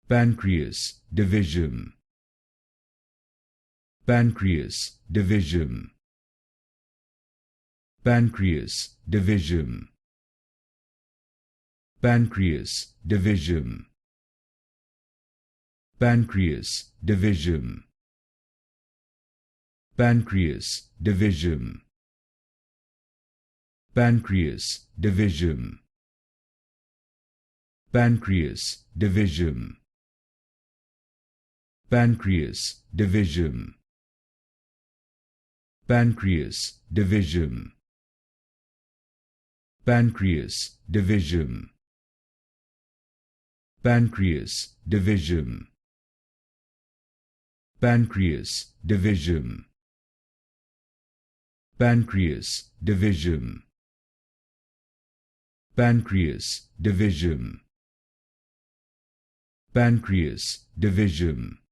Pancreas Divisum. Pancreas Divisum. Pancreas Divisum. Pancreas Divisum. Pancreas Divisum. Pancreas Divisum. Pancreas Divisum. Pancreas Divisum. Pancreas Divisum. Pancreas Divisum. Pancreas Divisum. Pancreas Divisum. Pancreas Divisum. Pancreas Divisum. Pancreas Divisum. Pancreas Divisum.